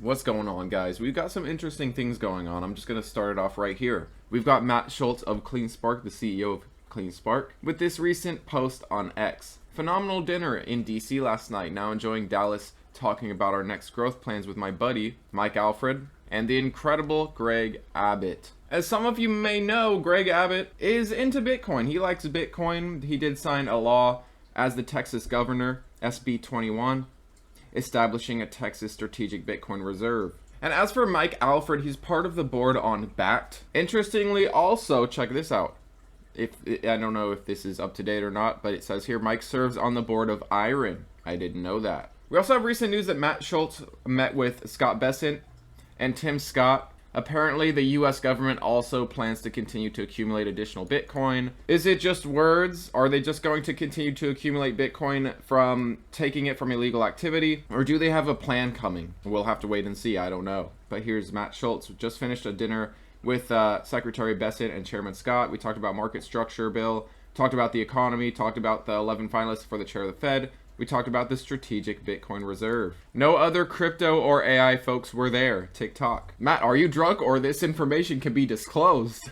What's going on, guys? We've got some interesting things going on. I'm just going to start it off right here. We've got Matt Schultz of CleanSpark, the CEO of CleanSpark, with this recent post on X. Phenomenal dinner in DC last night. Now enjoying Dallas, talking about our next growth plans with my buddy, Mike Alfred, and the incredible Greg Abbott. As some of you may know, Greg Abbott is into Bitcoin. He likes Bitcoin. He did sign a law as the Texas governor, SB 21. Establishing a Texas strategic Bitcoin reserve. And as for Mike Alfred, he's part of the board on BAT. Interestingly, also, check this out. I don't know if this is up to date or not, but it says here Mike serves on the board of Iron. I didn't know that. We also have recent news that Matt Schultz met with Scott Bessent and Tim Scott. Apparently, the U.S. government also plans to continue to accumulate additional Bitcoin. Is it just words? Are they just going to continue to accumulate Bitcoin from taking it from illegal activity? Or do they have a plan coming? We'll have to wait and see. I don't know. But here's Matt Schultz. Just finished a dinner with Secretary Bessent and Chairman Scott. We talked about market structure bill, talked about the economy, talked about the 11 finalists for the chair of the Fed. We talked about the strategic Bitcoin reserve. No other crypto or AI folks were there. TikTok. Matt, are you drunk or this information can be disclosed?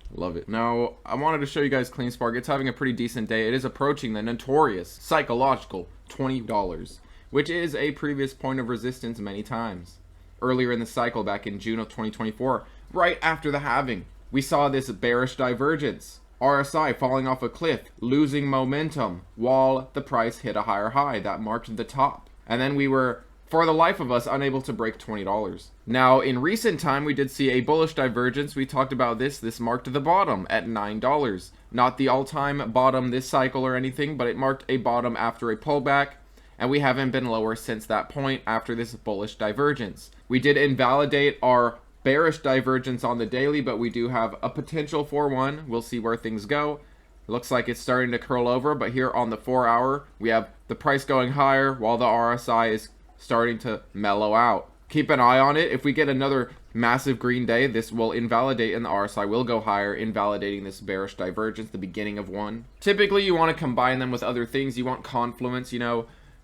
Love it. Now, I wanted to show you guys CleanSpark. It's having a pretty decent day. It is approaching the notorious psychological $20, which is a previous point of resistance many times. Earlier in the cycle, back in June of 2024, right after the halving, we saw this bearish divergence. RSI falling off a cliff, losing momentum, while the price hit a higher high that marked the top. And then we were, for the life of us, unable to break $20. Now, in recent time, we did see a bullish divergence. We talked about this. This marked the bottom at $9. Not the all-time bottom this cycle or anything, but it marked a bottom after a pullback. And we haven't been lower since that point after this bullish divergence. We did invalidate our bearish divergence on the daily, but we do have a potential for one. We'll see where things go. Looks like it's starting to curl over, but here on the 4-hour, we have the price going higher while the RSI is starting to mellow out. Keep an eye on it. If we get another massive green day, this will invalidate and the RSI will go higher, invalidating this bearish divergence, the beginning of one. Typically, you want to combine them with other things. You want confluence,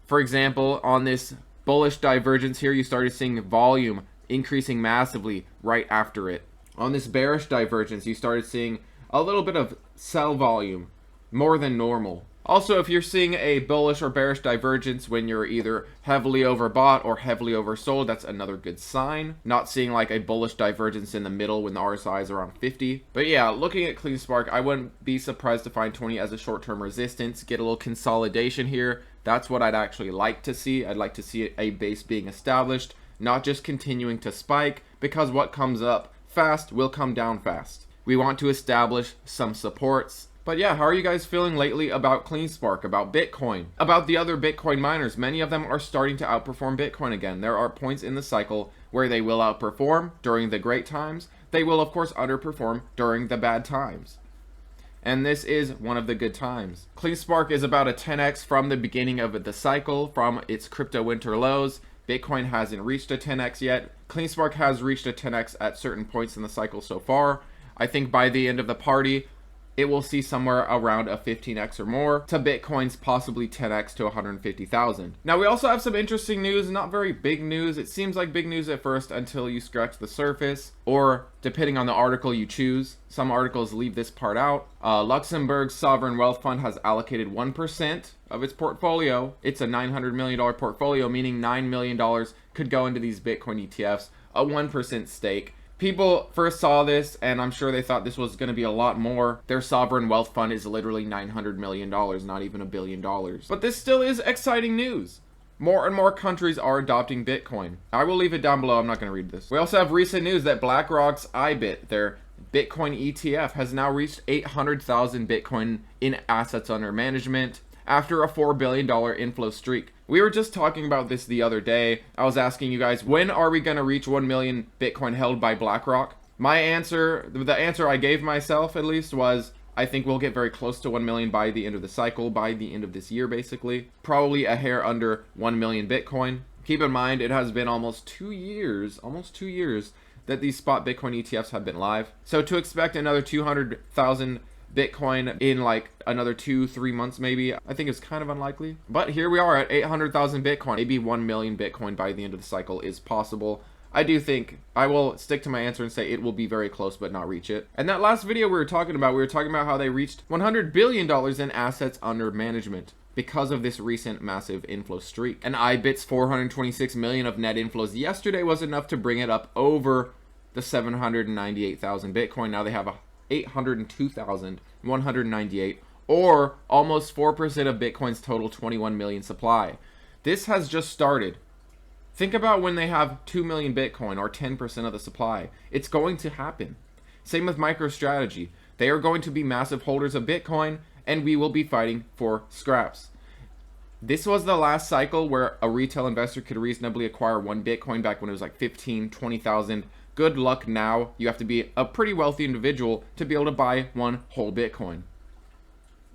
For example, on this bullish divergence here, you started seeing volume increasing massively right after it. On this bearish divergence, you started seeing a little bit of sell volume, more than normal. Also, if you're seeing a bullish or bearish divergence when you're either heavily overbought or heavily oversold, that's another good sign. Not seeing like a bullish divergence in the middle when the RSI is around 50. But yeah, looking at CleanSpark, I wouldn't be surprised to find 20 as a short-term resistance, get a little consolidation here. That's what I'd actually like to see. I'd like to see a base being established, not just continuing to spike, because what comes up fast will come down fast. We want to establish some supports. But yeah, how are you guys feeling lately about CleanSpark, about Bitcoin, about the other Bitcoin miners? Many of them are starting to outperform Bitcoin again. There are points in the cycle where they will outperform during the great times. They will, of course, underperform during the bad times. And this is one of the good times. CleanSpark is about a 10x from the beginning of the cycle, from its crypto winter lows. Bitcoin hasn't reached a 10x yet. CleanSpark has reached a 10x at certain points in the cycle so far. I think by the end of the party, it will see somewhere around a 15x or more to Bitcoin's possibly 10x to 150,000. Now, we also have some interesting news, not very big news. It seems like big news at first until you scratch the surface, or depending on the article you choose. Some articles leave this part out. Luxembourg's sovereign wealth fund has allocated 1% of its portfolio. It's a $900 million portfolio, meaning $9 million could go into these Bitcoin ETFs, a 1% stake. People first saw this, and I'm sure they thought this was going to be a lot more. Their sovereign wealth fund is literally $900 million, not even $1 billion. But this still is exciting news. More and more countries are adopting Bitcoin. I will leave it down below. I'm not going to read this. We also have recent news that BlackRock's IBIT, their Bitcoin ETF, has now reached 800,000 Bitcoin in assets under management after a $4 billion inflow streak. We were just talking about this the other day. I was asking you guys, when are we going to reach 1 million Bitcoin held by BlackRock? My answer, the answer I gave myself at least, was I think we'll get very close to 1 million by the end of the cycle, by the end of this year basically. Probably a hair under 1 million Bitcoin. Keep in mind, it has been almost 2 years that these spot Bitcoin ETFs have been live. So to expect another 200,000 Bitcoin in like another 2-3 months maybe. I think it's kind of unlikely. But here we are at 800,000 Bitcoin. Maybe 1 million Bitcoin by the end of the cycle is possible. I do think I will stick to my answer and say it will be very close but not reach it. And that last video we were talking about how they reached $100 billion in assets under management because of this recent massive inflow streak. And IBIT's 426 million of net inflows yesterday was enough to bring it up over the 798,000 Bitcoin. Now they have 802,198, or almost 4% of Bitcoin's total 21 million supply. This has just started. Think about when they have 2 million Bitcoin or 10% of the supply. It's going to happen. Same with MicroStrategy. They are going to be massive holders of Bitcoin, and we will be fighting for scraps. This was the last cycle where a retail investor could reasonably acquire 1 Bitcoin back when it was like 15, 20,000. Good luck now. You have to be a pretty wealthy individual to be able to buy 1 whole Bitcoin.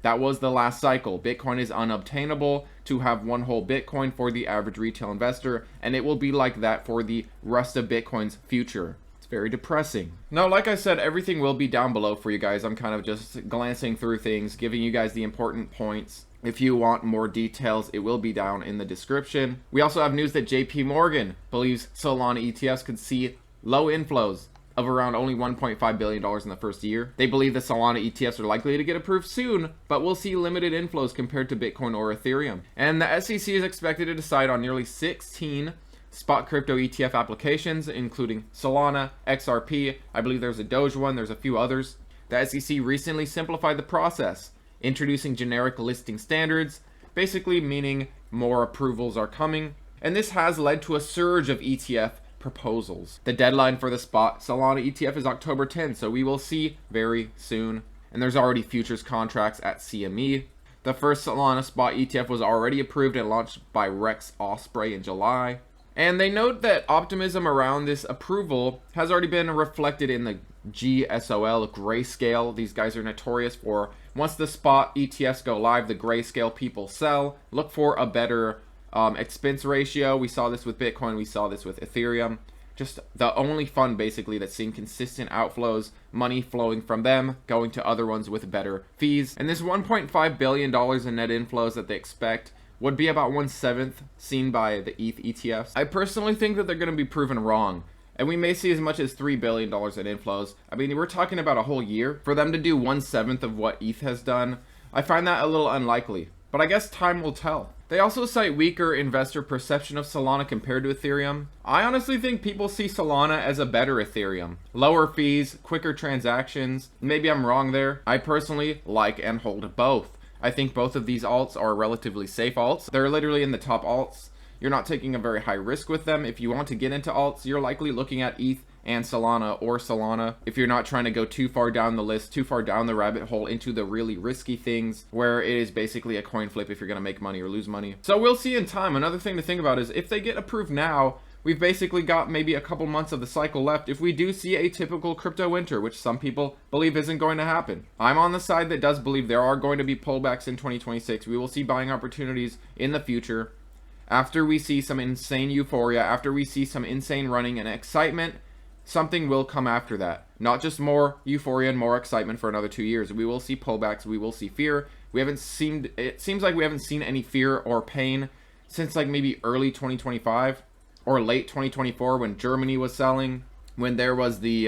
That was the last cycle. Bitcoin is unobtainable to have 1 whole Bitcoin for the average retail investor, and it will be like that for the rest of Bitcoin's future. It's very depressing. Now, like I said, everything will be down below for you guys. I'm kind of just glancing through things, giving you guys the important points. If you want more details, it will be down in the description. We also have news that JP Morgan believes Solana ETFs could see low inflows of around only $1.5 billion in the first year. They believe the Solana ETFs are likely to get approved soon, but we'll see limited inflows compared to Bitcoin or Ethereum. And the SEC is expected to decide on nearly 16 spot crypto ETF applications, including Solana, XRP, I believe there's a Doge one, there's a few others. The SEC recently simplified the process, introducing generic listing standards, basically meaning more approvals are coming. And this has led to a surge of ETF proposals. The deadline for the spot Solana ETF is October 10th, so we will see very soon. And there's already futures contracts at CME. The first Solana spot ETF was already approved and launched by Rex Osprey in July. And they note that optimism around this approval has already been reflected in the GSOL, grayscale. These guys are notorious for, once the spot ETFs go live, the grayscale people sell. Look for a better expense ratio. We saw this with Bitcoin, we saw this with Ethereum. Just the only fund basically that's seeing consistent outflows, money flowing from them, going to other ones with better fees. And this $1.5 billion in net inflows that they expect would be about 1/7 seen by the ETH ETFs. I personally think that they're going to be proven wrong, and we may see as much as $3 billion in inflows. I mean, we're talking about a whole year. For them to do 1/7 of what ETH has done, I find that a little unlikely, but I guess time will tell. They also cite weaker investor perception of Solana compared to Ethereum. I honestly think people see Solana as a better Ethereum. Lower fees, quicker transactions. Maybe I'm wrong there. I personally like and hold both. I think both of these alts are relatively safe alts. They're literally in the top alts. You're not taking a very high risk with them. If you want to get into alts, you're likely looking at ETH and Solana, or Solana, if you're not trying to go too far down the list, too far down the rabbit hole into the really risky things where it is basically a coin flip if you're going to make money or lose money. So we'll see in time. Another thing to think about is if they get approved now, we've basically got maybe a couple months of the cycle left. If we do see a typical crypto winter, which some people believe isn't going to happen, I'm on the side that does believe there are going to be pullbacks in 2026. We will see buying opportunities in the future. After we see some insane euphoria, after we see some insane running and excitement, something will come after that. Not just more euphoria and more excitement for another 2 years. We will see pullbacks. We will see fear. It seems like we haven't seen any fear or pain since like maybe early 2025 or late 2024 when Germany was selling, when there was the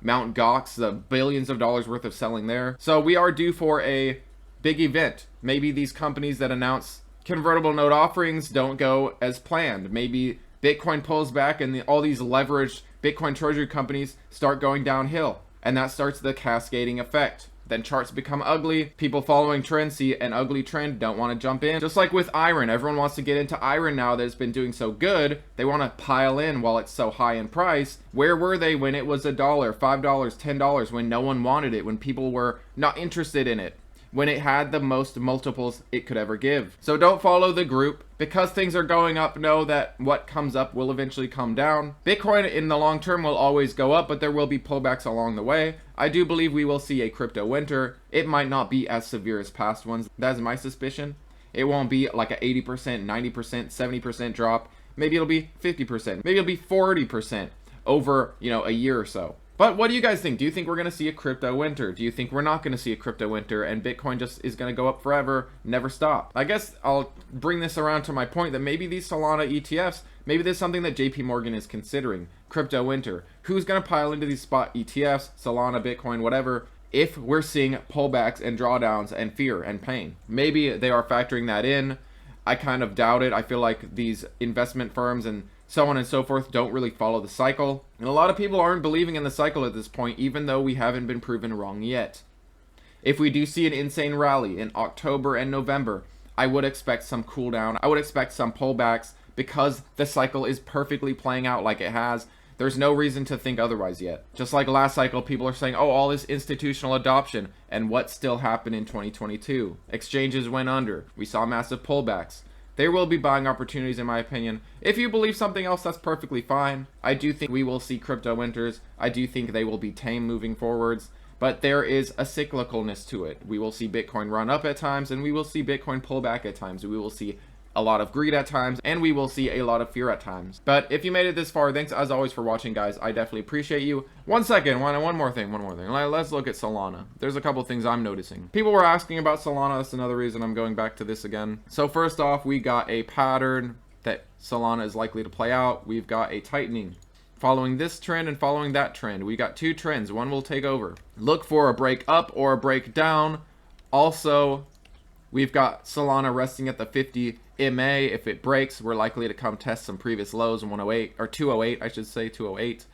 Mt. Gox, the billions of dollars worth of selling there. So we are due for a big event. Maybe these companies that announce convertible note offerings don't go as planned. Maybe Bitcoin pulls back and all these leveraged Bitcoin treasury companies start going downhill, and that starts the cascading effect. Then charts become ugly. People following trends see an ugly trend, don't want to jump in. Just like with iron, everyone wants to get into iron now that it's been doing so good. They want to pile in while it's so high in price. Where were they when it was $1, $5, $10, when no one wanted it, when people were not interested in it, when it had the most multiples it could ever give? So don't follow the group. Because things are going up, know that what comes up will eventually come down. Bitcoin in the long term will always go up, but there will be pullbacks along the way. I do believe we will see a crypto winter. It might not be as severe as past ones. That's my suspicion. It won't be like a 80%, 90%, 70% drop. Maybe it'll be 50%. Maybe it'll be 40% over, a year or so. But what do you guys think? Do you think we're going to see a crypto winter? Do you think we're not going to see a crypto winter and Bitcoin just is going to go up forever, never stop? I guess I'll bring this around to my point that maybe these Solana ETFs, maybe there's something that JP Morgan is considering. Crypto winter. Who's going to pile into these spot ETFs, Solana, Bitcoin, whatever, if we're seeing pullbacks and drawdowns and fear and pain? Maybe they are factoring that in. I kind of doubt it. I feel like these investment firms and so on and so forth don't really follow the cycle. And a lot of people aren't believing in the cycle at this point, even though we haven't been proven wrong yet. If we do see an insane rally in October and November, I would expect some cool down. I would expect some pullbacks because the cycle is perfectly playing out like it has. There's no reason to think otherwise yet. Just like last cycle, people are saying, oh, all this institutional adoption. And what still happened in 2022? Exchanges went under. We saw massive pullbacks. There will be buying opportunities, in my opinion. If you believe something else, that's perfectly fine. I do think we will see crypto winters. I do think they will be tame moving forwards. But there is a cyclicalness to it. We will see Bitcoin run up at times, and we will see Bitcoin pull back at times. We will see a lot of greed at times, and we will see a lot of fear at times. But if you made it this far, thanks as always for watching, guys. I definitely appreciate you. One more thing. Let's look at Solana. There's a couple things I'm noticing. People were asking about Solana. That's another reason I'm going back to this again. So first off, we got a pattern that Solana is likely to play out. We've got a tightening. Following this trend and following that trend. We got two trends. One will take over. Look for a break up or a break down. Also, we've got Solana resting at the 50 MA. If it breaks, we're likely to come test some previous lows in 108 or 208, I should say 208.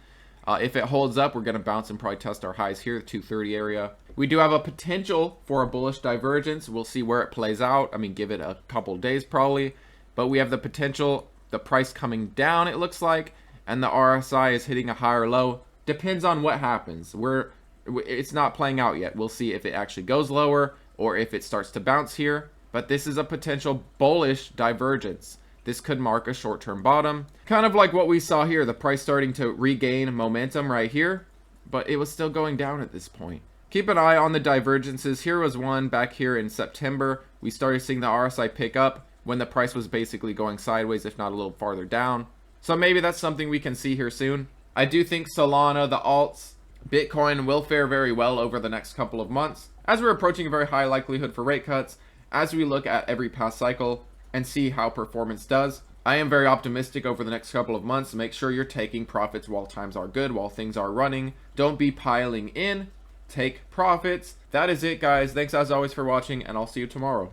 If it holds up, we're going to bounce and probably test our highs here, the 230 area. We do have a potential for a bullish divergence. We'll see where it plays out. I mean, give it a couple days probably, but we have the potential, the price coming down, it looks like, and the RSI is hitting a higher low. Depends on what happens. It's not playing out yet. We'll see if it actually goes lower or if it starts to bounce here. But this is a potential bullish divergence. This could mark a short-term bottom. Kind of like what we saw here, the price starting to regain momentum right here, but it was still going down at this point. Keep an eye on the divergences. Here was one back here in September. We started seeing the RSI pick up when the price was basically going sideways, if not a little farther down. So maybe that's something we can see here soon. I do think Solana, the alts, Bitcoin will fare very well over the next couple of months, as we're approaching a very high likelihood for rate cuts, as we look at every past cycle and see how performance does. I am very optimistic over the next couple of months. Make sure you're taking profits while times are good, while things are running. Don't be piling in. Take profits. That is it, guys. Thanks as always for watching, and I'll see you tomorrow.